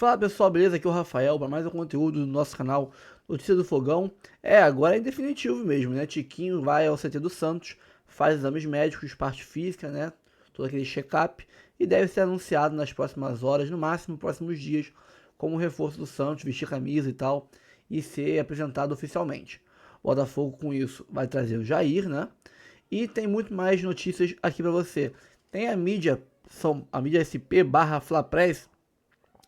Fala pessoal, beleza? Aqui é o Rafael para mais um conteúdo do nosso canal Notícia do Fogão. Agora é em definitivo mesmo, né? Tiquinho vai ao CT do Santos, faz exames médicos, parte física, né? Todo aquele check-up e deve ser anunciado nas próximas horas, no máximo nos próximos dias, como reforço do Santos, vestir camisa e tal, e ser apresentado oficialmente. O Botafogo com isso vai trazer o Jair, né? E tem muito mais notícias aqui para você. Tem a mídia SP barra Flapress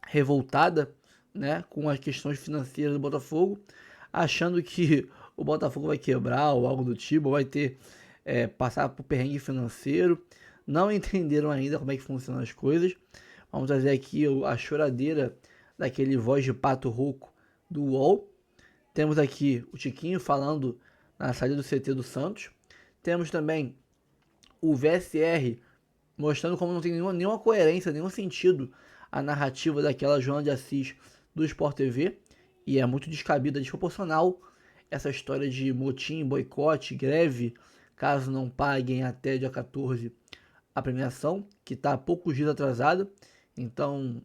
revoltada, né, com as questões financeiras do Botafogo, achando que o Botafogo vai quebrar ou algo do tipo, vai ter passar por perrengue financeiro. Não entenderam ainda como é que funcionam as coisas. Vamos trazer aqui a choradeira daquele voz de pato rouco do UOL. Temos aqui o Tiquinho falando na saída do CT do Santos. Temos também o VSR mostrando como não tem nenhuma coerência, nenhum sentido a narrativa daquela Joana de Assis do Sport TV, e é muito descabida, desproporcional essa história de motim, boicote, greve, caso não paguem até dia 14 a premiação, que está há poucos dias atrasada. Então,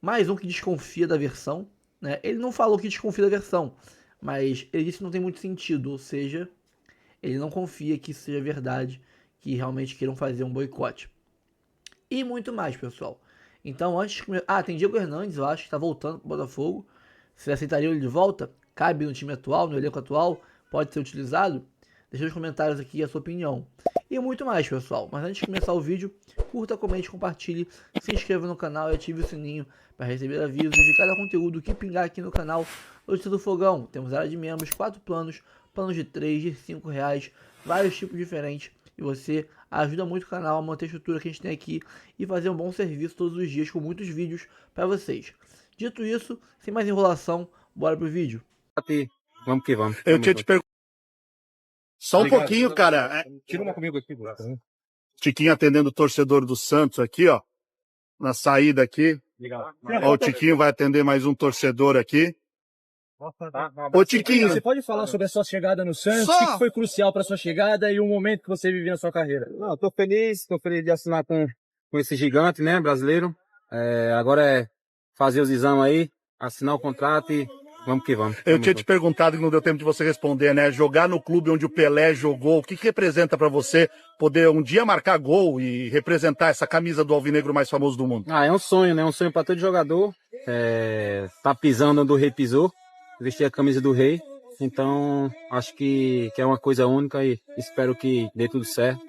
mais um que desconfia da versão, né? Ele não falou que desconfia da versão, mas ele disse que não tem muito sentido, ou seja, ele não confia que isso seja verdade, que realmente queiram fazer um boicote. E muito mais, pessoal. Então, antes de começar... tem Diego Hernandes, eu acho, que está voltando para o Botafogo. Você aceitaria ele de volta? Cabe no time atual, no elenco atual? Pode ser utilizado? Deixa nos comentários aqui a sua opinião. E muito mais, pessoal. Mas antes de começar o vídeo, curta, comente, compartilhe, se inscreva no canal e ative o sininho para receber avisos de cada conteúdo que pingar aqui no canal Notícia do Fogão. Temos área de membros, 4 planos, planos de 3, de 5 reais, vários tipos diferentes. E você ajuda muito o canal a manter a estrutura que a gente tem aqui e fazer um bom serviço todos os dias com muitos vídeos para vocês. Dito isso, sem mais enrolação, bora pro vídeo. Vamos que vamos. Eu tinha te perguntado. Só um pouquinho, cara. Tira uma comigo aqui. Tiquinho atendendo o torcedor do Santos aqui, ó. Na saída aqui. Ó, o Tiquinho vai atender mais um torcedor aqui. Ô, Tiquinho, você pode falar sobre a sua chegada no Santos? O que foi crucial para a sua chegada e o momento que você viveu na sua carreira? Não, tô feliz de assinar com esse gigante, né, brasileiro. Agora é fazer os exames aí, assinar o contrato e vamos que vamos. Eu tinha te perguntado que não deu tempo de você responder, né? Jogar no clube onde o Pelé jogou, o que representa para você poder um dia marcar gol e representar essa camisa do alvinegro mais famoso do mundo? É um sonho, né? Um sonho para todo jogador. Tá pisando onde o rei pisou, vestir a camisa do rei. Então, acho que é uma coisa única e espero que dê tudo certo.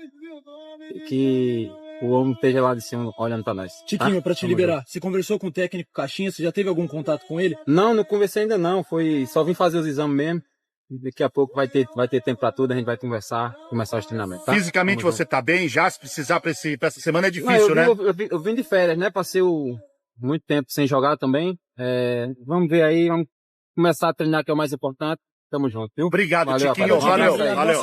E que o homem esteja lá de cima olhando para nós. Tiquinho, para te liberar, você conversou com o técnico Caixinha? Você já teve algum contato com ele? Não conversei ainda não. Só vim fazer os exames mesmo. Daqui a pouco vai ter tempo para tudo, a gente vai começar os treinamentos. Tá? Fisicamente você tá bem já? Se precisar pra essa semana é difícil, né? Eu vim de férias, né? Passei muito tempo sem jogar também. Vamos ver aí, vamos começar a treinar, que é o mais importante. Tamo junto, viu? Obrigado, Valeu, Tiquinho. Valeu,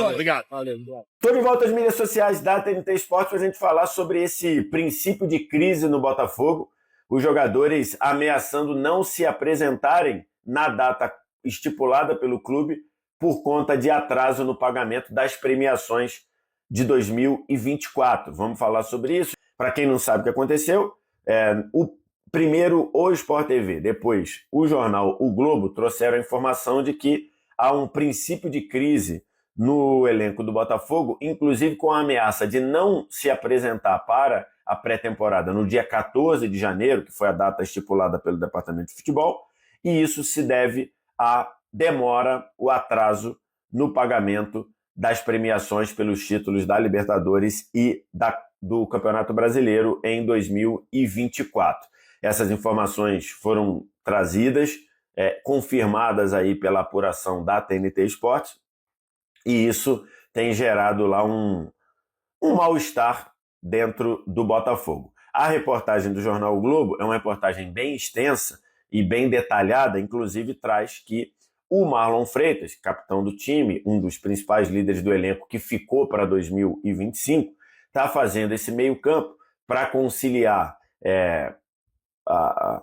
obrigado. Valeu. Tô de volta às mídias sociais da TNT Esportes para a gente falar sobre esse princípio de crise no Botafogo. Os jogadores ameaçando não se apresentarem na data estipulada pelo clube por conta de atraso no pagamento das premiações de 2024. Vamos falar sobre isso. Para quem não sabe o que aconteceu, primeiro o Sport TV, depois o jornal O Globo trouxeram a informação de que há um princípio de crise no elenco do Botafogo, inclusive com a ameaça de não se apresentar para a pré-temporada no dia 14 de janeiro, que foi a data estipulada pelo Departamento de Futebol, e isso se deve à demora, o atraso no pagamento das premiações pelos títulos da Libertadores e do Campeonato Brasileiro em 2024. Essas informações foram trazidas, confirmadas aí pela apuração da TNT Esportes, e isso tem gerado lá um mal-estar dentro do Botafogo. A reportagem do jornal o Globo é uma reportagem bem extensa e bem detalhada, inclusive traz que o Marlon Freitas, capitão do time, um dos principais líderes do elenco que ficou para 2025, está fazendo esse meio-campo para conciliar a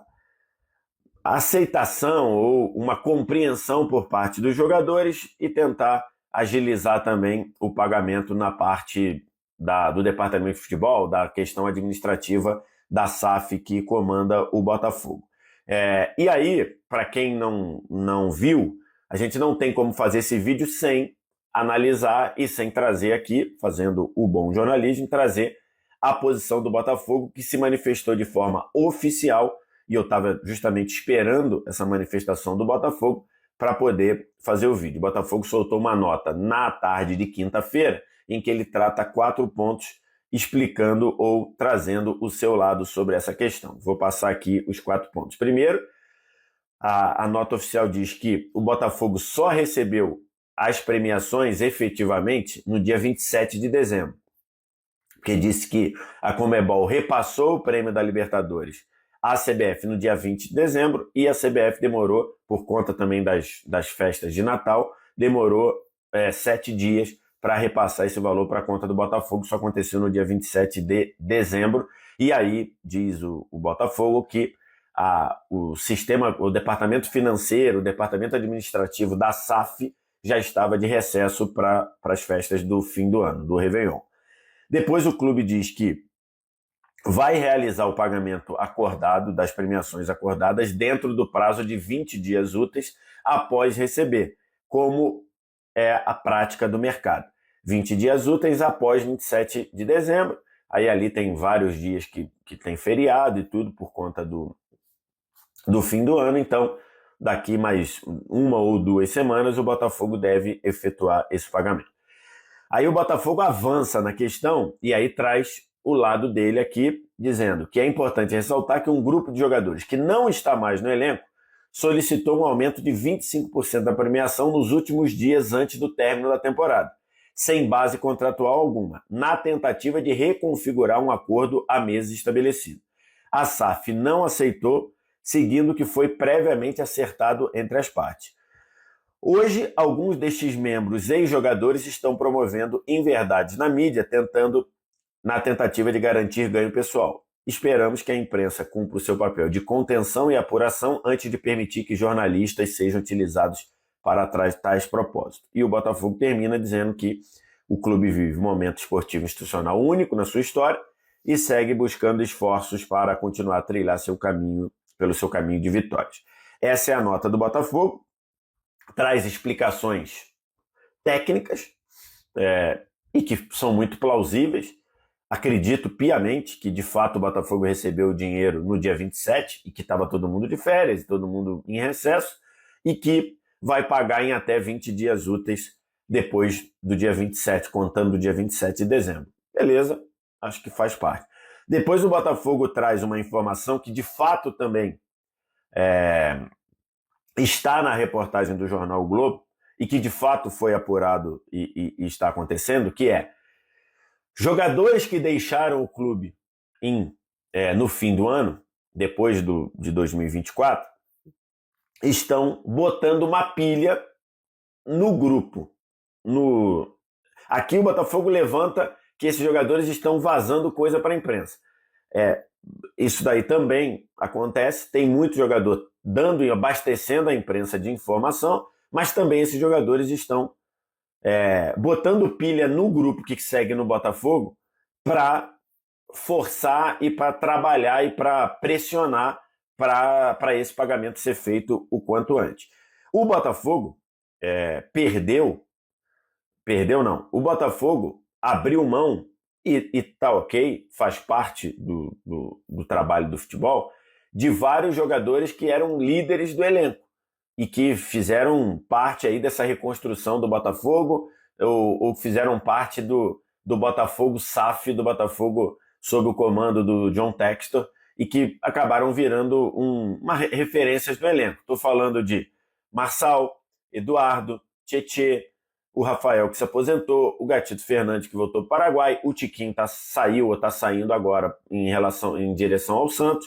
aceitação ou uma compreensão por parte dos jogadores e tentar agilizar também o pagamento na parte do Departamento de Futebol, da questão administrativa da SAF que comanda o Botafogo. E aí, para quem não viu, a gente não tem como fazer esse vídeo sem analisar e sem trazer aqui, fazendo o bom jornalismo, trazer a posição do Botafogo, que se manifestou de forma oficial, e eu estava justamente esperando essa manifestação do Botafogo para poder fazer o vídeo. O Botafogo soltou uma nota na tarde de quinta-feira, em que ele trata 4 pontos explicando ou trazendo o seu lado sobre essa questão. Vou passar aqui os 4 pontos. Primeiro, a nota oficial diz que o Botafogo só recebeu as premiações efetivamente no dia 27 de dezembro, porque disse que a Conmebol repassou o prêmio da Libertadores à CBF no dia 20 de dezembro e a CBF demorou, por conta também das festas de Natal, demorou 7 dias para repassar esse valor para a conta do Botafogo. Isso aconteceu no dia 27 de dezembro. E aí diz o Botafogo que o departamento financeiro, o departamento administrativo da SAF já estava de recesso para as festas do fim do ano, do Réveillon. Depois o clube diz que vai realizar o pagamento acordado das premiações acordadas dentro do prazo de 20 dias úteis após receber, como é a prática do mercado. 20 dias úteis após 27 de dezembro. Aí ali tem vários dias que tem feriado e tudo por conta do fim do ano. Então, daqui mais 1 ou 2 semanas, o Botafogo deve efetuar esse pagamento. Aí o Botafogo avança na questão e aí traz o lado dele aqui, dizendo que é importante ressaltar que um grupo de jogadores que não está mais no elenco solicitou um aumento de 25% da premiação nos últimos dias antes do término da temporada, sem base contratual alguma, na tentativa de reconfigurar um acordo há meses estabelecido. A SAF não aceitou, seguindo o que foi previamente acertado entre as partes. Hoje, alguns destes membros ex-jogadores estão promovendo inverdades na mídia, na tentativa de garantir ganho pessoal. Esperamos que a imprensa cumpra o seu papel de contenção e apuração antes de permitir que jornalistas sejam utilizados para tais propósitos. E o Botafogo termina dizendo que o clube vive um momento esportivo institucional único na sua história e segue buscando esforços para continuar a trilhar pelo seu caminho de vitórias. Essa é a nota do Botafogo, traz explicações técnicas e que são muito plausíveis. Acredito piamente que, de fato, o Botafogo recebeu o dinheiro no dia 27 e que estava todo mundo de férias, todo mundo em recesso, e que vai pagar em até 20 dias úteis depois do dia 27, contando do dia 27 de dezembro. Beleza, acho que faz parte. Depois o Botafogo traz uma informação que, de fato, também está na reportagem do jornal o Globo e que, de fato, foi apurado e está acontecendo, que é jogadores que deixaram o clube no fim do ano, depois de 2024, estão botando uma pilha no grupo. Aqui o Botafogo levanta que esses jogadores estão vazando coisa para a imprensa. Isso daí também acontece, tem muito jogador dando e abastecendo a imprensa de informação, mas também esses jogadores estão botando pilha no grupo que segue no Botafogo para forçar e para trabalhar e para pressionar para esse pagamento ser feito o quanto antes. O Botafogo o Botafogo abriu mão e tá ok, faz parte do trabalho do futebol, de vários jogadores que eram líderes do elenco e que fizeram parte aí dessa reconstrução do Botafogo ou fizeram parte do Botafogo SAF, do Botafogo sob o comando do John Textor e que acabaram virando referências do elenco. Estou falando de Marçal, Eduardo, Tietê, o Rafael que se aposentou, o Gatito Fernandes que voltou para o Paraguai, o Tiquinho saiu ou está saindo agora em direção ao Santos.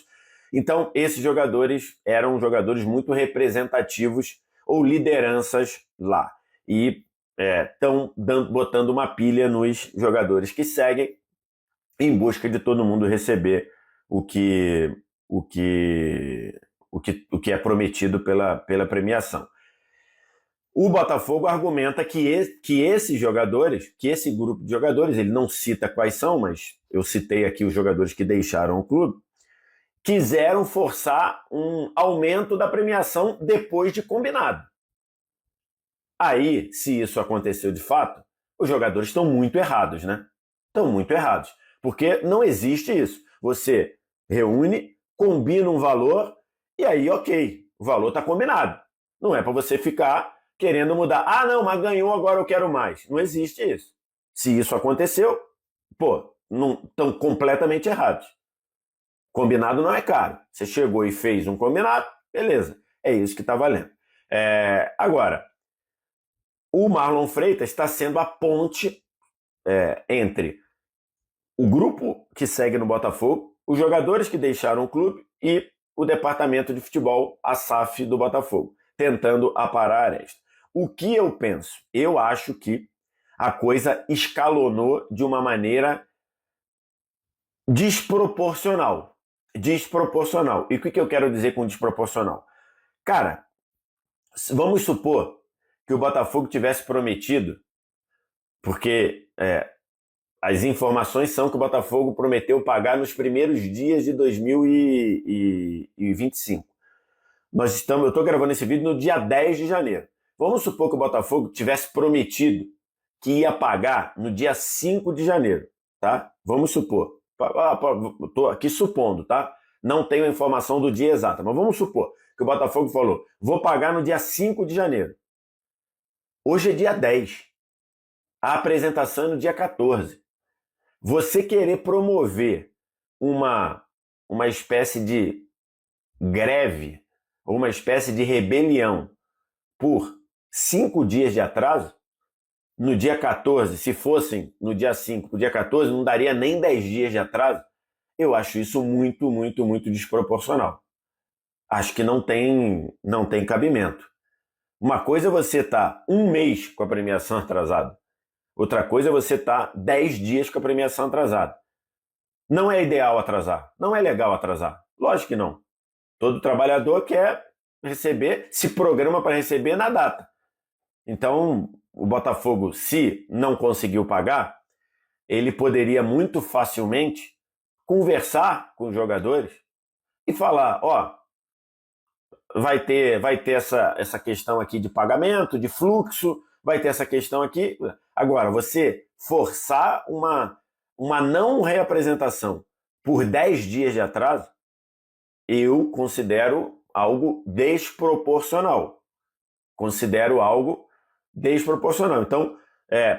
Então, esses jogadores eram jogadores muito representativos ou lideranças lá. E estão botando uma pilha nos jogadores que seguem em busca de todo mundo receber o que é prometido pela premiação. O Botafogo argumenta que esses jogadores, que esse grupo de jogadores, ele não cita quais são, mas eu citei aqui os jogadores que deixaram o clube, quiseram forçar um aumento da premiação depois de combinado. Aí, se isso aconteceu de fato, os jogadores estão muito errados, né? Estão muito errados. Porque não existe isso. Você reúne, combina um valor e aí, ok, o valor está combinado. Não é para você ficar querendo mudar. Ah, não, mas ganhou, agora eu quero mais. Não existe isso. Se isso aconteceu, estão completamente errados. Combinado não é caro. Você chegou e fez um combinado, beleza. É isso que está valendo. Agora, o Marlon Freitas está sendo a ponte entre o grupo que segue no Botafogo, os jogadores que deixaram o clube e o departamento de futebol, a SAF do Botafogo, tentando aparar a aresta. O que eu penso? Eu acho que a coisa escalonou de uma maneira desproporcional. Desproporcional. E o que eu quero dizer com desproporcional? Cara, vamos supor que o Botafogo tivesse prometido, porque as informações são que o Botafogo prometeu pagar nos primeiros dias de 2025. Eu estou gravando esse vídeo no dia 10 de janeiro. Vamos supor que o Botafogo tivesse prometido que ia pagar no dia 5 de janeiro, tá? Vamos supor. Estou aqui supondo, tá? Não tenho a informação do dia exato, mas vamos supor que o Botafogo falou, vou pagar no dia 5 de janeiro. Hoje é dia 10. A apresentação é no dia 14. Você querer promover uma espécie de greve ou uma espécie de rebelião por 5 dias de atraso, no dia 14, se fossem no dia 5 para o dia 14, não daria nem 10 dias de atraso. Eu acho isso muito, muito, muito desproporcional. Acho que não tem cabimento. Uma coisa é você estar um mês com a premiação atrasada. Outra coisa é você estar 10 dias com a premiação atrasada. Não é ideal atrasar. Não é legal atrasar. Lógico que não. Todo trabalhador quer receber, se programa para receber na data. Então, o Botafogo, se não conseguiu pagar, ele poderia muito facilmente conversar com os jogadores e falar, vai ter essa questão aqui de pagamento, de fluxo, vai ter essa questão aqui. Agora, você forçar uma não reapresentação por 10 dias de atraso, eu considero algo desproporcional. Então,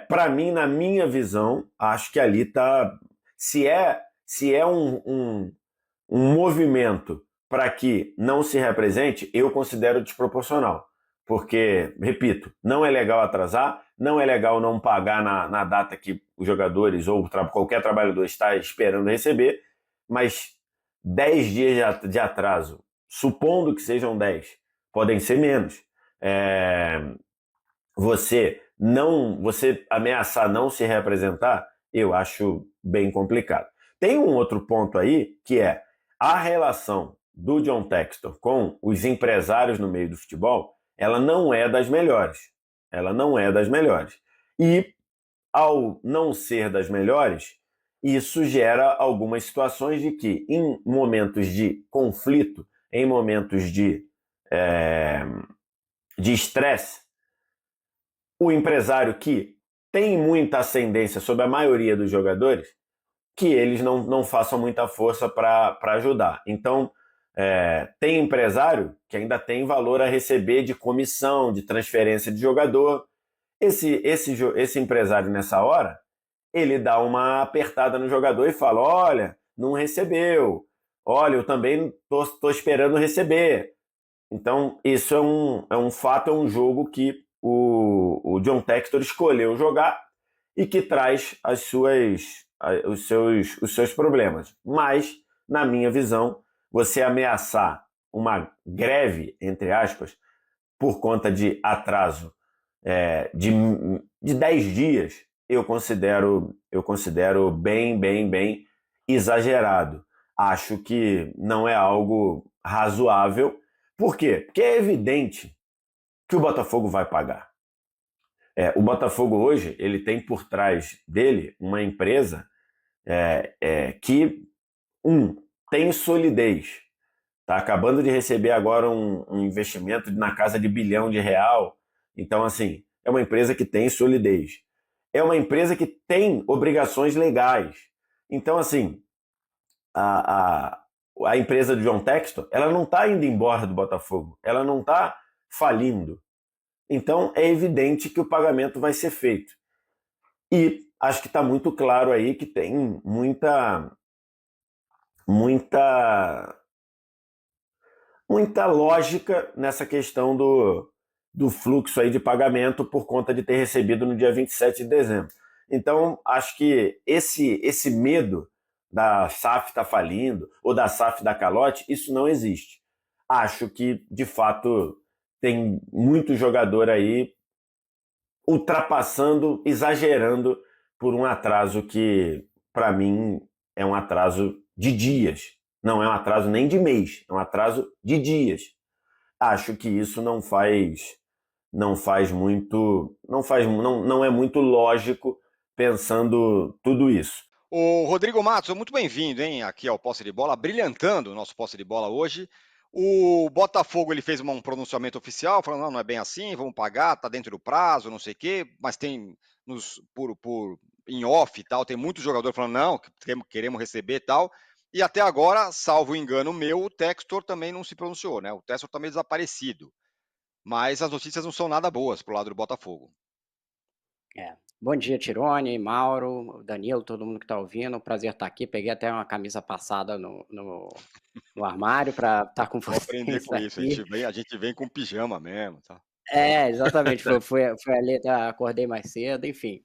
para mim, na minha visão, acho que ali está... Se é um movimento para que não se represente, eu considero desproporcional. Porque, repito, não é legal atrasar, não é legal não pagar na data que os jogadores ou qualquer trabalhador está esperando receber, mas 10 dias de atraso, supondo que sejam 10, podem ser menos. Você ameaçar não se representar, eu acho bem complicado. Tem um outro ponto aí, que é a relação do John Textor com os empresários no meio do futebol, ela não é das melhores. E, ao não ser das melhores, isso gera algumas situações de que, em momentos de conflito, em momentos de estresse, o empresário que tem muita ascendência sobre a maioria dos jogadores, que eles não façam muita força para ajudar. Então, tem empresário que ainda tem valor a receber de comissão, de transferência de jogador. Esse empresário, nessa hora, ele dá uma apertada no jogador e fala, olha, não recebeu. Olha, eu também estou esperando receber. Então, isso é um fato, é um jogo que o John Textor escolheu jogar e que traz os seus problemas. Mas, na minha visão, você ameaçar uma greve, entre aspas, por conta de atraso de 10 dias, eu considero bem, bem, bem exagerado. Acho que não é algo razoável. Por quê? Porque é evidente que o Botafogo vai pagar. O Botafogo hoje ele tem por trás dele uma empresa que tem solidez. Está acabando de receber agora um investimento na casa de R$ 1 bilhão. Então, assim, é uma empresa que tem solidez. É uma empresa que tem obrigações legais. Então, assim, a empresa do John Textor, ela não está indo embora do Botafogo. Ela não está falindo. Então, é evidente que o pagamento vai ser feito. E acho que está muito claro aí que tem muita lógica nessa questão do fluxo aí de pagamento por conta de ter recebido no dia 27 de dezembro. Então, acho que esse medo da SAF estar falindo ou da SAF dar calote, isso não existe. Acho que, de fato, tem muito jogador aí ultrapassando, exagerando por um atraso que, para mim, é um atraso de dias. Não é um atraso nem de mês, é um atraso de dias. Acho que isso não é muito lógico pensando tudo isso. O Rodrigo Matos, muito bem-vindo, hein, aqui ao Posse de Bola, brilhantando o nosso Posse de Bola hoje. O Botafogo ele fez um pronunciamento oficial, falando, não é bem assim, vamos pagar, tá dentro do prazo, não sei o quê, mas tem em off e tal, tem muito jogador falando, não, queremos receber e tal. E até agora, salvo engano meu, o Textor também não se pronunciou, né? O Textor tá meio desaparecido. Mas as notícias não são nada boas pro lado do Botafogo. Bom dia, Tirone, Mauro, Danilo, todo mundo que está ouvindo. Prazer estar aqui. Peguei até uma camisa passada no armário para estar com Vou aprender vocês com isso. aqui. A gente vem com pijama mesmo, tá? Exatamente. Foi ali, acordei mais cedo, enfim.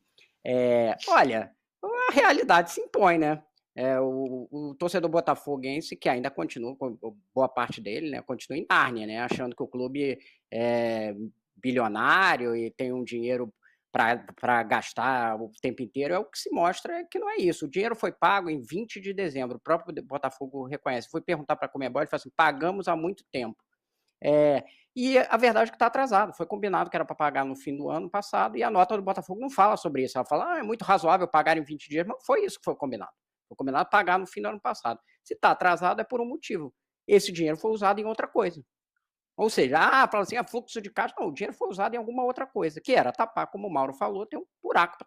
Olha, a realidade se impõe, né? O torcedor botafoguense, que ainda continua, com boa parte dele, né, continua em Nárnia, né, achando que o clube é bilionário e tem um dinheiro para gastar o tempo inteiro, é o que se mostra que não é isso. O dinheiro foi pago em 20 de dezembro, o próprio Botafogo reconhece. Foi perguntar para a Conmebol, ele falou assim, pagamos há muito tempo. E a verdade é que está atrasado. Foi combinado que era para pagar no fim do ano passado e a nota do Botafogo não fala sobre isso. Ela fala, é muito razoável pagar em 20 dias, mas foi isso que foi combinado. Foi combinado pagar no fim do ano passado. Se está atrasado é por um motivo. Esse dinheiro foi usado em outra coisa. Ou seja, fala assim, fluxo de caixa. Não, o dinheiro foi usado em alguma outra coisa, que era tapar, como o Mauro falou, tem um buraco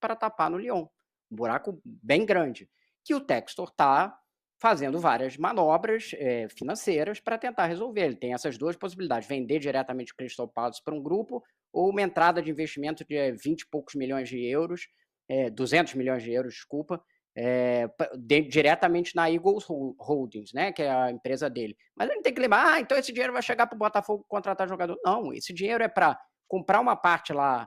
para tapar no Lyon. Um buraco bem grande. Que o Textor está fazendo várias manobras financeiras para tentar resolver. Ele tem essas duas possibilidades, vender diretamente o Crystal Palace para um grupo ou uma entrada de investimento de 20 e poucos milhões de euros, 200 milhões de euros, desculpa, diretamente na Eagles Holdings, né, que é a empresa dele. Mas ele tem que lembrar, então esse dinheiro vai chegar para o Botafogo contratar jogador. Não, esse dinheiro é para comprar uma parte lá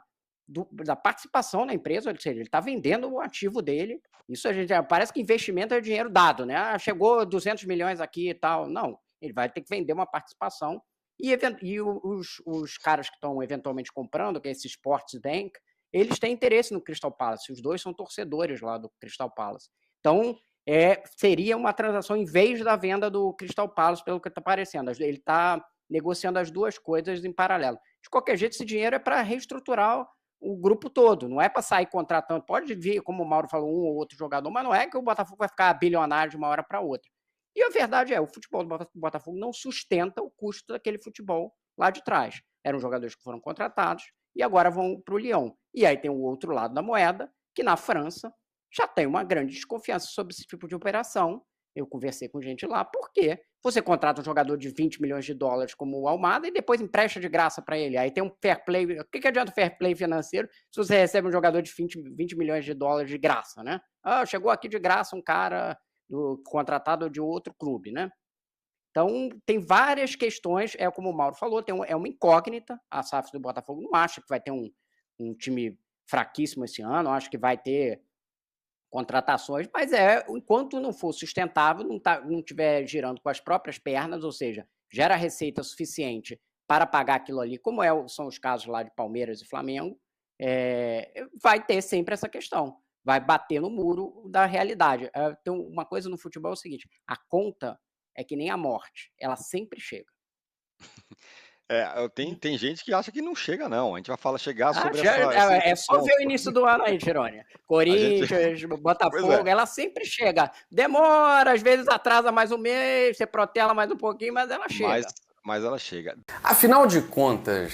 da participação na empresa, ou seja, ele está vendendo o ativo dele. Isso parece que investimento é dinheiro dado, né? Chegou 200 milhões aqui e tal. Não, ele vai ter que vender uma participação e os caras que estão eventualmente comprando, que é esse Sports Bank, eles têm interesse no Crystal Palace. Os dois são torcedores lá do Crystal Palace. Então, seria uma transação em vez da venda do Crystal Palace, pelo que está parecendo. Ele está negociando as duas coisas em paralelo. De qualquer jeito, esse dinheiro é para reestruturar o grupo todo, não é para sair contratando. Pode vir, como o Mauro falou, um ou outro jogador, mas não é que o Botafogo vai ficar bilionário de uma hora para outra. E a verdade o futebol do Botafogo não sustenta o custo daquele futebol lá de trás. Eram jogadores que foram contratados e agora vão para o Lyon. E aí tem o outro lado da moeda, que na França já tem uma grande desconfiança sobre esse tipo de operação. Eu conversei com gente lá, porque você contrata um jogador de 20 milhões de dólares como o Almada e depois empresta de graça para ele. Aí tem um fair play. O que adianta o fair play financeiro se você recebe um jogador de 20 milhões de dólares de graça, né? Chegou aqui de graça um cara contratado de outro clube, né? Então, tem várias questões, como o Mauro falou, é uma incógnita. A SAF do Botafogo não acha que vai ter um time fraquíssimo esse ano, acho que vai ter contratações, mas enquanto não for sustentável, não estiver girando com as próprias pernas, ou seja, gera receita suficiente para pagar aquilo ali, como são os casos lá de Palmeiras e Flamengo, vai ter sempre essa questão, vai bater no muro da realidade. Tem uma coisa no futebol, é o seguinte, a conta é que nem a morte, ela sempre chega. Tem gente que acha que não chega, não. A gente vai falar chegar sobre É só ver o início do ano aí, Tirone. Corinthians, Botafogo, ela sempre chega. Demora, às vezes atrasa mais um mês, você protela mais um pouquinho, mas ela chega. Mas ela chega. Afinal de contas,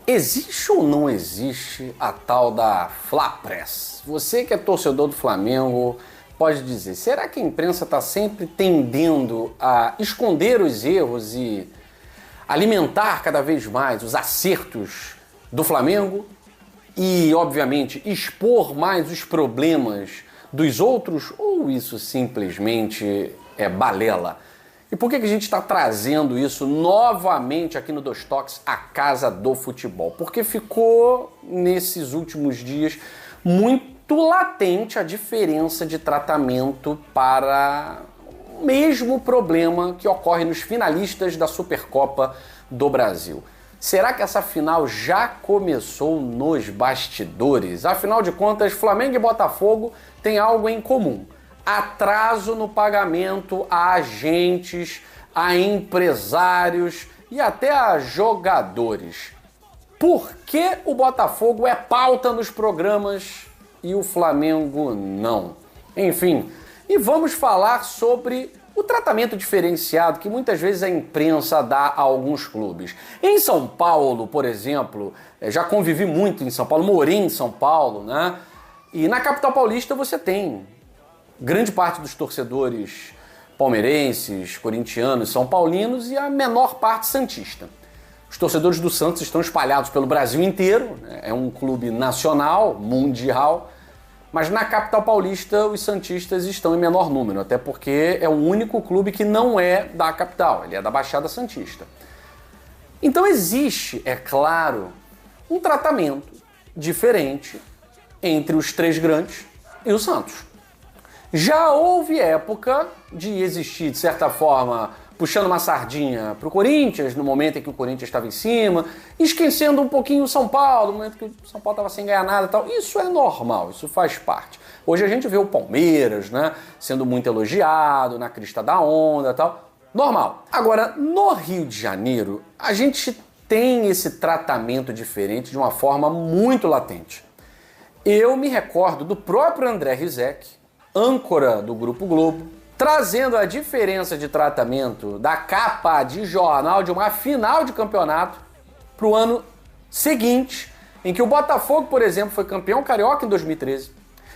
existe ou não existe a tal da Fla Press? Você que é torcedor do Flamengo pode dizer, será que a imprensa está sempre tendendo a esconder os erros e alimentar cada vez mais os acertos do Flamengo e, obviamente, expor mais os problemas dos outros? Ou isso simplesmente é balela? E por que a gente está trazendo isso novamente aqui no Dois Toques, a casa do futebol? Porque ficou, nesses últimos dias, muito latente a diferença de tratamento para o mesmo problema que ocorre nos finalistas da Supercopa do Brasil. Será que essa final já começou nos bastidores? Afinal de contas, Flamengo e Botafogo têm algo em comum: atraso no pagamento a agentes, a empresários e até a jogadores. Por que o Botafogo é pauta nos programas e o Flamengo não? Enfim, e vamos falar sobre o tratamento diferenciado que muitas vezes a imprensa dá a alguns clubes. Em São Paulo, por exemplo, já convivi muito em São Paulo, morei em São Paulo, né? E na capital paulista você tem grande parte dos torcedores palmeirenses, corintianos, são paulinos e a menor parte santista. Os torcedores do Santos estão espalhados pelo Brasil inteiro, né? É um clube nacional, mundial, mas na capital paulista os santistas estão em menor número, até porque é o único clube que não é da capital, ele é da Baixada Santista. Então existe, é claro, um tratamento diferente entre os três grandes e o Santos. Já houve época de existir, de certa forma, puxando uma sardinha para o Corinthians, no momento em que o Corinthians estava em cima, esquecendo um pouquinho o São Paulo, no momento que o São Paulo estava sem ganhar nada e tal. Isso é normal, isso faz parte. Hoje a gente vê o Palmeiras, né, sendo muito elogiado, na crista da onda e tal. Normal. Agora, no Rio de Janeiro, a gente tem esse tratamento diferente de uma forma muito latente. Eu me recordo do próprio André Rizek, âncora do Grupo Globo, trazendo a diferença de tratamento da capa de jornal de uma final de campeonato para o ano seguinte, em que o Botafogo, por exemplo, foi campeão carioca em 2013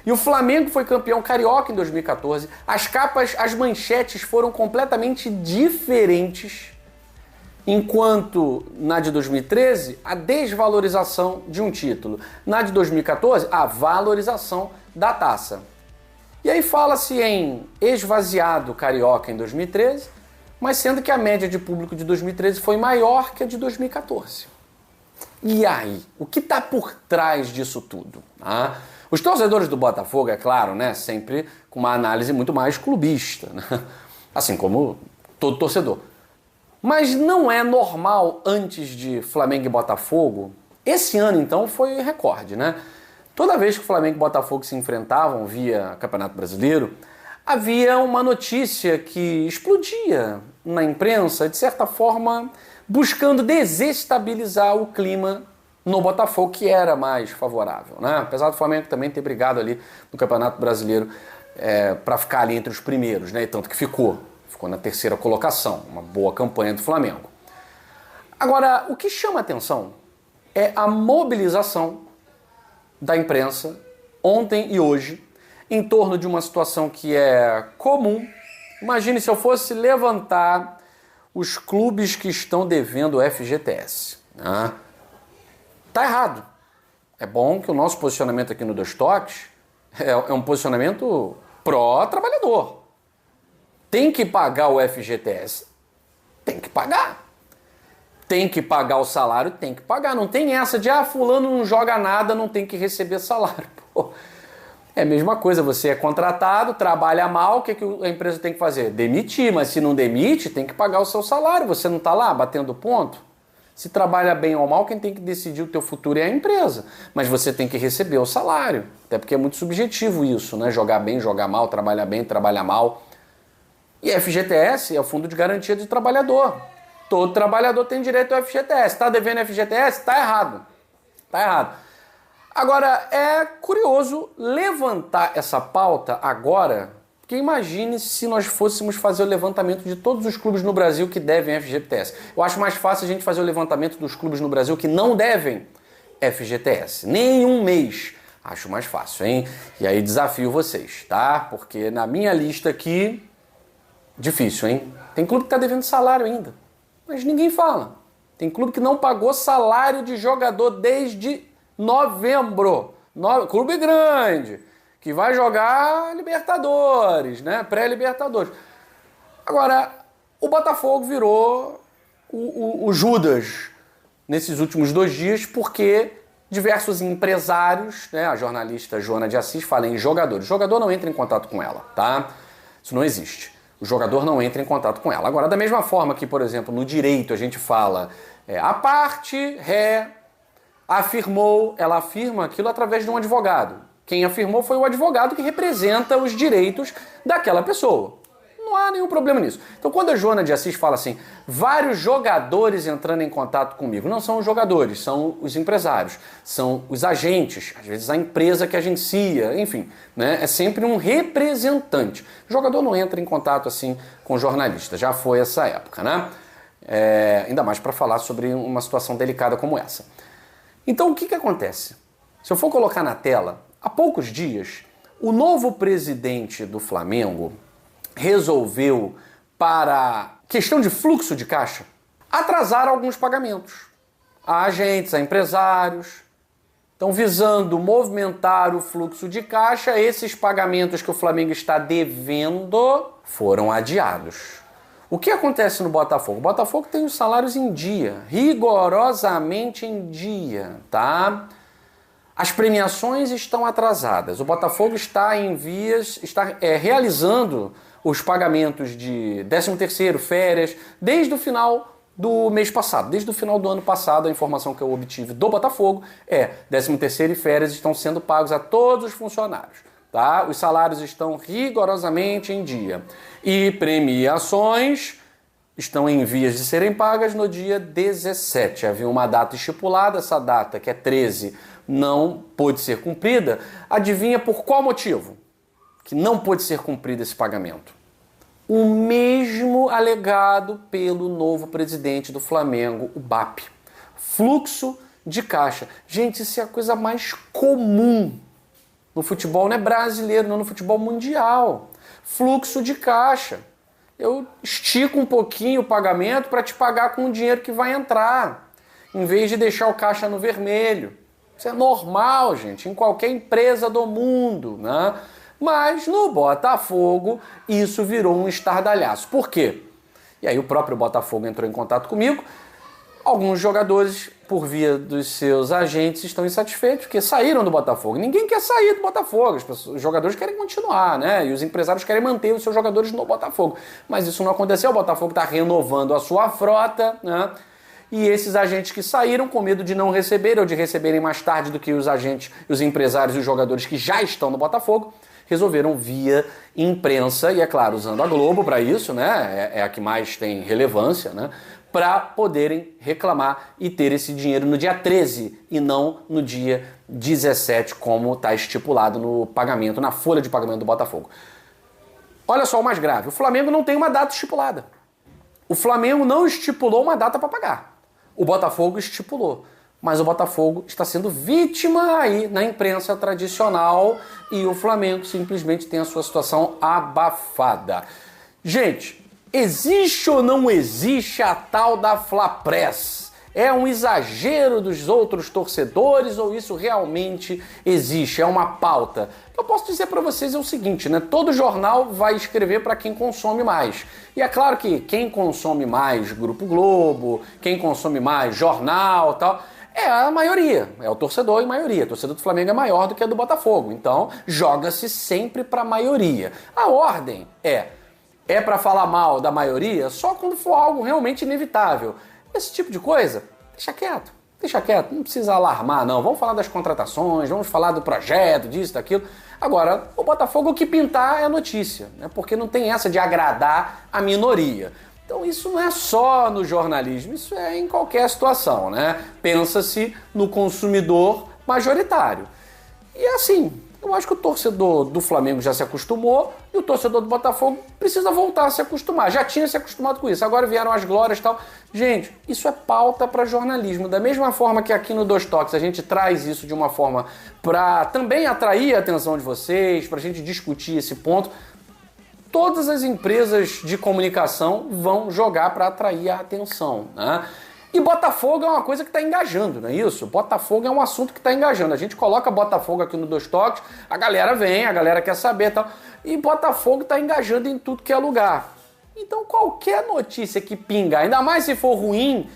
e o Flamengo foi campeão carioca em 2014. As capas, as manchetes foram completamente diferentes, enquanto na de 2013, a desvalorização de um título. Na de 2014, a valorização da taça. E aí fala-se em esvaziado carioca em 2013, mas sendo que a média de público de 2013 foi maior que a de 2014. E aí? O que está por trás disso tudo? Ah, os torcedores do Botafogo, é claro, né, sempre com uma análise muito mais clubista, né? Assim como todo torcedor. Mas não é normal antes de Flamengo e Botafogo? Esse ano, então, foi recorde, né? Toda vez que o Flamengo e o Botafogo se enfrentavam via Campeonato Brasileiro, havia uma notícia que explodia na imprensa, de certa forma, buscando desestabilizar o clima no Botafogo, que era mais favorável, né? Apesar do Flamengo também ter brigado ali no Campeonato Brasileiro para ficar ali entre os primeiros, né? E tanto que ficou na terceira colocação, uma boa campanha do Flamengo. Agora, o que chama atenção é a mobilização da imprensa, ontem e hoje, em torno de uma situação que é comum. Imagine se eu fosse levantar os clubes que estão devendo o FGTS. Né? Tá errado. É bom que o nosso posicionamento aqui no Dois Toques é um posicionamento pró-trabalhador. Tem que pagar o FGTS? Tem que pagar. Tem que pagar o salário? Tem que pagar. Não tem essa de, fulano não joga nada, não tem que receber salário. Pô, é a mesma coisa, você é contratado, trabalha mal, o que a empresa tem que fazer? Demitir, mas se não demite, tem que pagar o seu salário. Você não está lá batendo ponto? Se trabalha bem ou mal, quem tem que decidir o teu futuro é a empresa. Mas você tem que receber o salário. Até porque é muito subjetivo isso, né? Jogar bem, jogar mal, trabalhar bem, trabalhar mal. E FGTS é o Fundo de Garantia de Trabalhador. Todo trabalhador tem direito ao FGTS. Está devendo FGTS? Está errado. Está errado. Agora, é curioso levantar essa pauta agora, porque imagine se nós fôssemos fazer o levantamento de todos os clubes no Brasil que devem FGTS. Eu acho mais fácil a gente fazer o levantamento dos clubes no Brasil que não devem FGTS. Nenhum mês. Acho mais fácil, hein? E aí desafio vocês, tá? Porque na minha lista aqui, difícil, hein? Tem clube que tá devendo salário ainda, mas ninguém fala. Tem clube que não pagou salário de jogador desde novembro. Clube grande, que vai jogar Libertadores, né? Pré-Libertadores. Agora, o Botafogo virou o Judas nesses últimos 2 dias, porque diversos empresários, né? A jornalista Joana de Assis fala em jogadores. O jogador não entra em contato com ela, tá? Isso não existe. O jogador não entra em contato com ela. Agora, da mesma forma que, por exemplo, no direito a gente fala a parte, ré, afirmou, ela afirma aquilo através de um advogado. Quem afirmou foi o advogado que representa os direitos daquela pessoa. Não há nenhum problema nisso. Então, quando a Joana de Assis fala assim, vários jogadores entrando em contato comigo, não são os jogadores, são os empresários, são os agentes, às vezes a empresa que agencia, enfim, né? É sempre um representante. O jogador não entra em contato assim com o jornalista, já foi essa época, né? Ainda mais para falar sobre uma situação delicada como essa. Então, o que acontece? Se eu for colocar na tela, há poucos dias, o novo presidente do Flamengo resolveu, para questão de fluxo de caixa, atrasar alguns pagamentos a agentes, a empresários. Então, visando movimentar o fluxo de caixa, esses pagamentos que o Flamengo está devendo foram adiados. O que acontece no Botafogo? O Botafogo tem os salários em dia, rigorosamente em dia, tá? As premiações estão atrasadas. O Botafogo está em vias, está realizando os pagamentos de 13º, férias, desde o final do mês passado, desde o final do ano passado. A informação que eu obtive do Botafogo 13º e férias estão sendo pagos a todos os funcionários, tá? Os salários estão rigorosamente em dia. E premiações estão em vias de serem pagas no dia 17. Havia uma data estipulada, essa data, que é 13, não pôde ser cumprida. Adivinha por qual motivo que não pôde ser cumprido esse pagamento? O mesmo alegado pelo novo presidente do Flamengo, o BAP. Fluxo de caixa. Gente, isso é a coisa mais comum no futebol, não é brasileiro, não, no futebol mundial. Fluxo de caixa. Eu estico um pouquinho o pagamento para te pagar com o dinheiro que vai entrar, em vez de deixar o caixa no vermelho. Isso é normal, gente, em qualquer empresa do mundo, né? Mas no Botafogo isso virou um estardalhaço. Por quê? E aí o próprio Botafogo entrou em contato comigo. Alguns jogadores, por via dos seus agentes, estão insatisfeitos porque saíram do Botafogo. Ninguém quer sair do Botafogo, os jogadores querem continuar, né? E os empresários querem manter os seus jogadores no Botafogo. Mas isso não aconteceu, o Botafogo está renovando a sua frota, né? E esses agentes que saíram, com medo de não receber ou de receberem mais tarde do que os agentes, os empresários e os jogadores que já estão no Botafogo, resolveram via imprensa, e é claro, usando a Globo para isso, né? É a que mais tem relevância, né? Para poderem reclamar e ter esse dinheiro no dia 13 e não no dia 17, como está estipulado no pagamento, na folha de pagamento do Botafogo. Olha só o mais grave, o Flamengo não tem uma data estipulada. O Flamengo não estipulou uma data para pagar. O Botafogo estipulou. Mas o Botafogo está sendo vítima aí na imprensa tradicional e o Flamengo simplesmente tem a sua situação abafada. Gente, existe ou não existe a tal da Flapress? É um exagero dos outros torcedores ou isso realmente existe? É uma pauta? Eu posso dizer para vocês o seguinte, né? Todo jornal vai escrever para quem consome mais. E é claro que quem consome mais Grupo Globo, quem consome mais jornal e tal, é a maioria, é o torcedor em maioria. O torcedor do Flamengo é maior do que a do Botafogo. Então, joga-se sempre para a maioria. A ordem é para falar mal da maioria só quando for algo realmente inevitável. Esse tipo de coisa, deixa quieto, não precisa alarmar não. Vamos falar das contratações, vamos falar do projeto, disso, daquilo. Agora, o Botafogo, o que pintar é notícia, né? Porque não tem essa de agradar a minoria. Então isso não é só no jornalismo, isso é em qualquer situação, né? Pensa-se no consumidor majoritário. E assim, eu acho que o torcedor do Flamengo já se acostumou e o torcedor do Botafogo precisa voltar a se acostumar. Já tinha se acostumado com isso, agora vieram as glórias e tal. Gente, isso é pauta para jornalismo. Da mesma forma que aqui no Dois Toques a gente traz isso de uma forma para também atrair a atenção de vocês, para a gente discutir esse ponto. Todas as empresas de comunicação vão jogar para atrair a atenção, né? E Botafogo é uma coisa que está engajando, não é isso? Botafogo é um assunto que está engajando. A gente coloca Botafogo aqui no Dois Toques, a galera vem, a galera quer saber e tal. E Botafogo está engajando em tudo que é lugar. Então qualquer notícia que pinga, ainda mais se for ruim,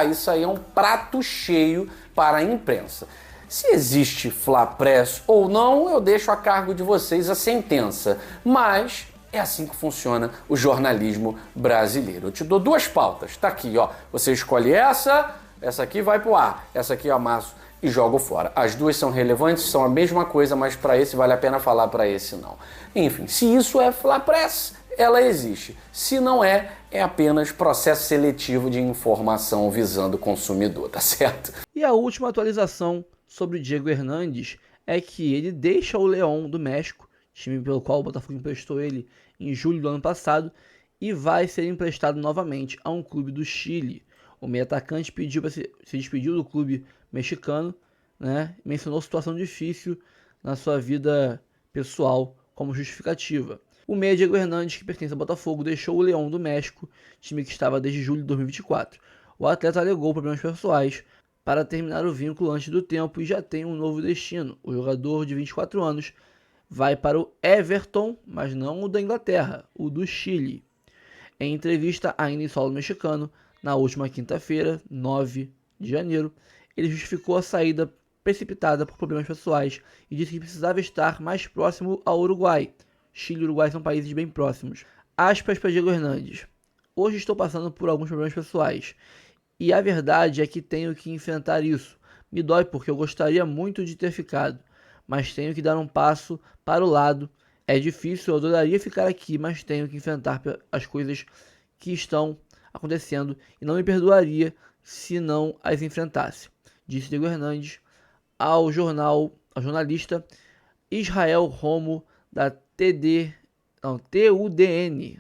isso aí é um prato cheio para a imprensa. Se existe Fla Press ou não, eu deixo a cargo de vocês a sentença. Mas é assim que funciona o jornalismo brasileiro. Eu te dou duas pautas, tá aqui, ó. Você escolhe essa aqui vai pro ar, essa aqui eu amasso e jogo fora. As duas são relevantes, são a mesma coisa, mas para esse vale a pena falar, para esse não. Enfim, se isso é Fla Press, ela existe. Se não é, é apenas processo seletivo de informação visando o consumidor, tá certo? E a última atualização sobre o Diego Hernandes é que ele deixa o León do México, time pelo qual o Botafogo emprestou ele em julho do ano passado, e vai ser emprestado novamente a um clube do Chile. O meio atacante se despediu do clube mexicano, né? Mencionou situação difícil na sua vida pessoal como justificativa. O meia Diego Hernandes, que pertence ao Botafogo, deixou o León do México, time que estava desde julho de 2024. O atleta alegou problemas pessoais para terminar o vínculo antes do tempo e já tem um novo destino. O jogador de 24 anos vai para o Everton, mas não o da Inglaterra, o do Chile. Em entrevista ainda em solo mexicano, na última quinta-feira, 9 de janeiro, ele justificou a saída precipitada por problemas pessoais e disse que precisava estar mais próximo ao Uruguai. Chile e Uruguai são países bem próximos. Aspas para Diego Hernandes. Hoje estou passando por alguns problemas pessoais e a verdade é que tenho que enfrentar isso. Me dói porque eu gostaria muito de ter ficado, mas tenho que dar um passo para o lado. É difícil, eu adoraria ficar aqui, mas tenho que enfrentar as coisas que estão acontecendo e não me perdoaria se não as enfrentasse, disse Diego Hernandes ao jornalista Israel Romo da TUDN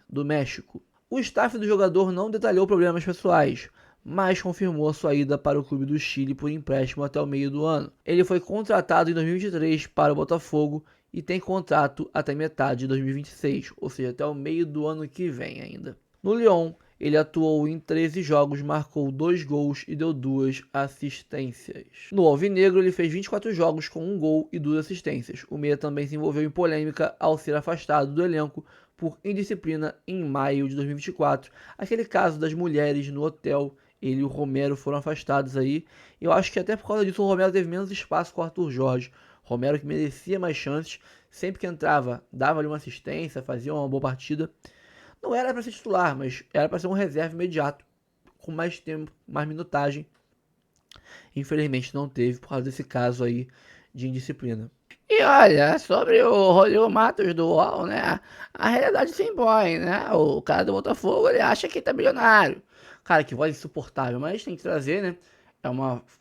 do México. O staff do jogador não detalhou problemas pessoais, mas confirmou a sua ida para o clube do Chile por empréstimo até o meio do ano. Ele foi contratado em 2023 para o Botafogo e tem contrato até metade de 2026, ou seja, até o meio do ano que vem ainda. No Lyon, ele atuou em 13 jogos, marcou 2 gols e deu 2 assistências. No Alvinegro, ele fez 24 jogos com 1 gol e 2 assistências. O meia também se envolveu em polêmica ao ser afastado do elenco por indisciplina em maio de 2024. Aquele caso das mulheres no hotel, ele e o Romero foram afastados aí. Eu acho que até por causa disso o Romero teve menos espaço com o Arthur Jorge. Romero, que merecia mais chances, sempre que entrava, dava-lhe uma assistência, fazia uma boa partida. Não era para ser titular, mas era para ser um reserva imediato, com mais tempo, mais minutagem. Infelizmente não teve, por causa desse caso aí de indisciplina. E olha, sobre o Rodrigo Matos do UOL, né? A realidade se impõe, né? O cara do Botafogo, ele acha que tá bilionário. Cara, que voz insuportável, mas tem que trazer, né?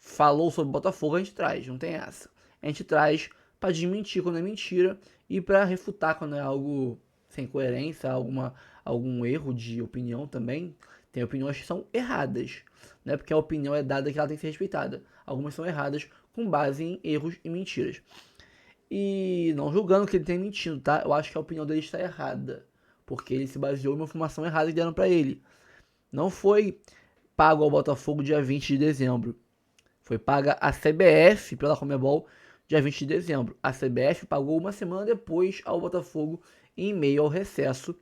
Falou sobre o Botafogo, a gente traz, não tem essa. A gente traz para desmentir quando é mentira e para refutar quando é algo sem coerência, algum erro de opinião também. Tem opiniões que são erradas, né? Porque a opinião é dada que ela tem que ser respeitada. Algumas são erradas com base em erros e mentiras. E não julgando que ele tenha mentido, tá? Eu acho que a opinião dele está errada, porque ele se baseou em uma informação errada que deram para ele. Não foi pago ao Botafogo dia 20 de dezembro. Foi paga a CBF pela Conmebol dia 20 de dezembro. A CBF pagou uma semana depois ao Botafogo em meio ao recesso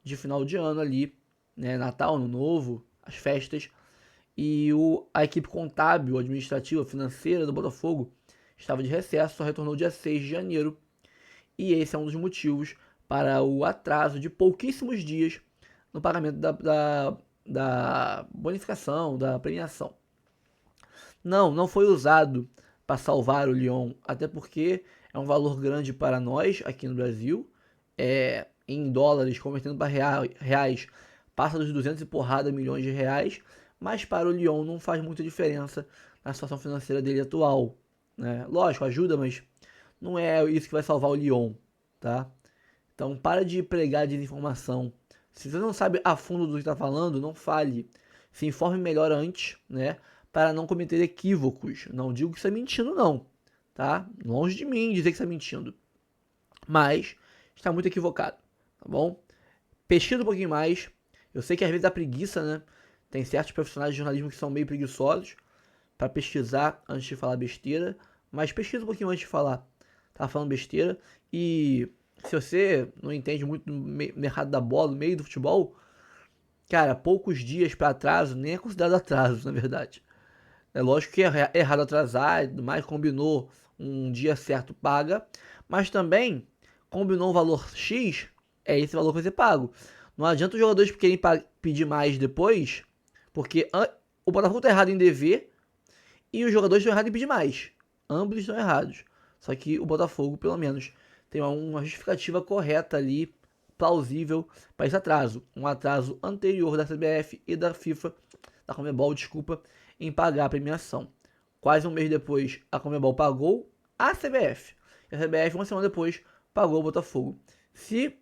de final de ano ali, né, Natal, Ano Novo, as festas. E a equipe contábil, administrativa, financeira do Botafogo estava de recesso, só retornou dia 6 de janeiro. E esse é um dos motivos para o atraso de pouquíssimos dias no pagamento da bonificação, da premiação. Não foi usado para salvar o Lyon, até porque é um valor grande para nós aqui no Brasil, em dólares, convertendo para reais, passa dos 200 e porrada milhões de reais, mas para o Lyon não faz muita diferença na situação financeira dele atual, né? Lógico, ajuda, mas não é isso que vai salvar o Lyon, tá? Então para de pregar desinformação. Se você não sabe a fundo do que está falando, não fale. Se informe melhor antes, né? Para não cometer equívocos. Não digo que você está mentindo, não, tá? Longe de mim dizer que você está mentindo. Mas está muito equivocado, tá bom? Pesquisa um pouquinho mais. Eu sei que às vezes dá preguiça, né? Tem certos profissionais de jornalismo que são meio preguiçosos para pesquisar antes de falar besteira. Mas pesquisa um pouquinho antes de falar. Tá falando besteira. E se você não entende muito do mercado da bola, no meio do futebol, cara, poucos dias para atraso nem é considerado atraso, na verdade. É lógico que é errado atrasar, mas combinou um dia certo, paga. Mas também combinou um valor X, é esse valor que vai ser pago. Não adianta os jogadores querem pedir mais depois, porque o Botafogo está errado em dever e os jogadores estão errados em pedir mais. Ambos estão errados. Só que o Botafogo, pelo menos, tem uma justificativa correta ali, plausível para esse atraso. Um atraso anterior da CBF e da FIFA, da Conmebol, desculpa, em pagar a premiação. Quase um mês depois, a Conmebol pagou a CBF. E a CBF, uma semana depois, pagou o Botafogo. Se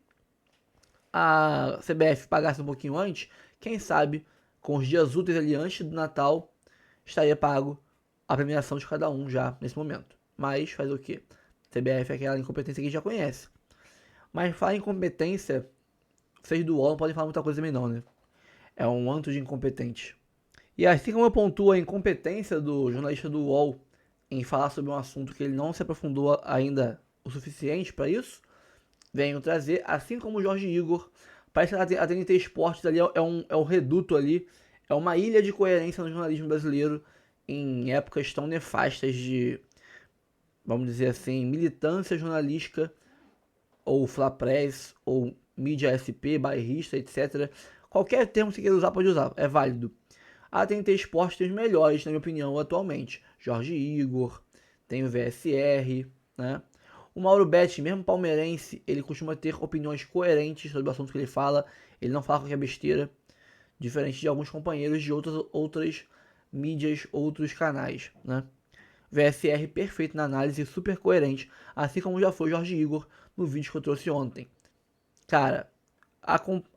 a CBF pagasse um pouquinho antes, quem sabe, com os dias úteis ali antes do Natal, estaria pago a premiação de cada um já nesse momento. Mas faz o quê? CBF é aquela incompetência que a gente já conhece. Mas falar em incompetência, vocês do UOL não podem falar muita coisa também não, né? É um anto de incompetente. E assim como eu pontuo a incompetência do jornalista do UOL em falar sobre um assunto que ele não se aprofundou ainda o suficiente para isso, venho trazer, assim como o Jorge Igor, parece que a TNT Esportes ali é um reduto ali, é uma ilha de coerência no jornalismo brasileiro em épocas tão nefastas de, vamos dizer assim, militância jornalística, ou Flapress, ou mídia SP, bairrista, etc. Qualquer termo que você queira usar, pode usar, é válido. A TNT Esportes tem os melhores, na minha opinião, atualmente. Jorge Igor, tem o VSR, né? O Mauro Betti, mesmo palmeirense, ele costuma ter opiniões coerentes sobre o assunto que ele fala. Ele não fala qualquer besteira, diferente de alguns companheiros de outras mídias, outros canais, né? VSR perfeito na análise, super coerente, assim como já foi Jorge Igor no vídeo que eu trouxe ontem. Cara,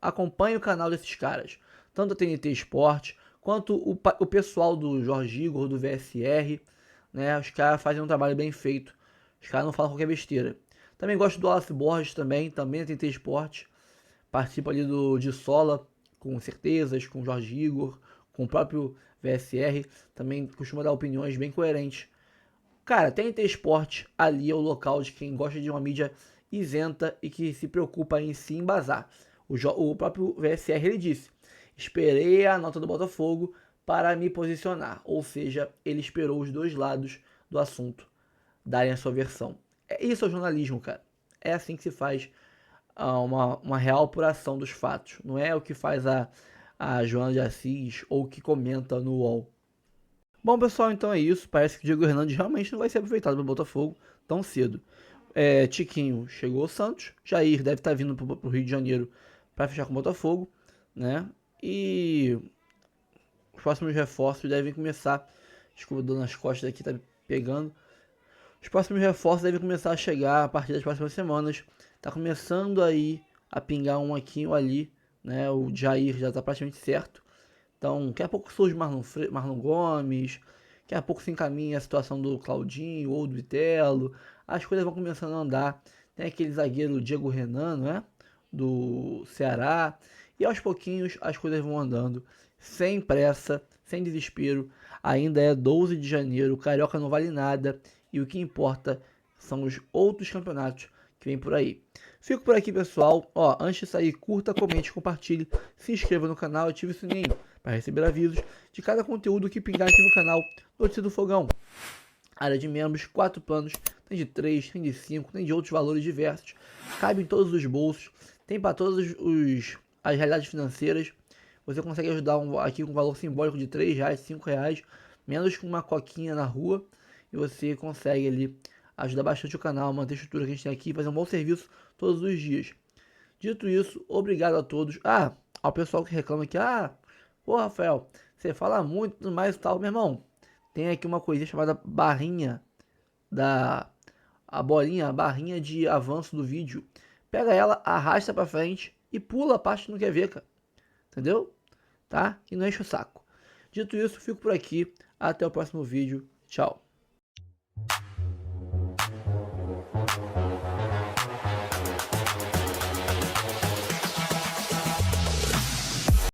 acompanhe o canal desses caras, tanto a TNT Esporte, quanto o pessoal do Jorge Igor, do VSR, né? Os caras fazem um trabalho bem feito, os caras não falam qualquer besteira. Também gosto do Wallace Borges também a TNT Esporte, participa ali de Sola, com certezas, com o Jorge Igor, com o próprio VSR, também costuma dar opiniões bem coerentes. Cara, TNT Esporte ali é o local de quem gosta de uma mídia isenta e que se preocupa em se embasar. O próprio VSR ele disse: esperei a nota do Botafogo para me posicionar. Ou seja, ele esperou os dois lados do assunto darem a sua versão. Isso é o jornalismo, cara. É assim que se faz uma real apuração dos fatos. Não é o que faz a Joana de Assis ou o que comenta no UOL. Bom, pessoal, então é isso. Parece que o Diego Hernandes realmente não vai ser aproveitado pelo Botafogo tão cedo. Tiquinho chegou ao Santos. Jair deve estar vindo para o Rio de Janeiro para fechar com o Botafogo, né? E os próximos reforços devem começar. Desculpa, dor nas costas aqui, tá pegando. Os próximos reforços devem começar a chegar a partir das próximas semanas. Tá começando aí a pingar um aqui ou ali, né? O Jair já tá praticamente certo. Então, daqui a pouco surge Marlon Gomes, daqui a pouco se encaminha a situação do Claudinho ou do Vitelo. As coisas vão começando a andar. Tem aquele zagueiro Diego Renan, né? Do Ceará. E aos pouquinhos as coisas vão andando, sem pressa, sem desespero. Ainda é 12 de janeiro, o Carioca não vale nada. E o que importa são os outros campeonatos que vem por aí. Fico por aqui, pessoal. Antes de sair, curta, comente, compartilhe, se inscreva no canal e ative o sininho para receber avisos de cada conteúdo que pingar aqui no canal Notícia do Fogão. Área de membros, 4 planos, tem de 3, tem de 5, tem de outros valores diversos. Cabe em todos os bolsos, tem para todas as realidades financeiras. Você consegue ajudar aqui com um valor simbólico de R$3, R$5, menos que uma coquinha na rua. E você consegue ali ajudar bastante o canal, manter a estrutura que a gente tem aqui, fazer um bom serviço todos os dias. Dito isso, obrigado a todos. ao pessoal que reclama que, pô, Rafael, você fala muito, tudo mais e tal, meu irmão. Tem aqui uma coisinha chamada barrinha a barrinha de avanço do vídeo. Pega ela, arrasta pra frente e pula a parte que não quer ver, cara. Entendeu? Tá? E não enche o saco. Dito isso, fico por aqui. Até o próximo vídeo. Tchau.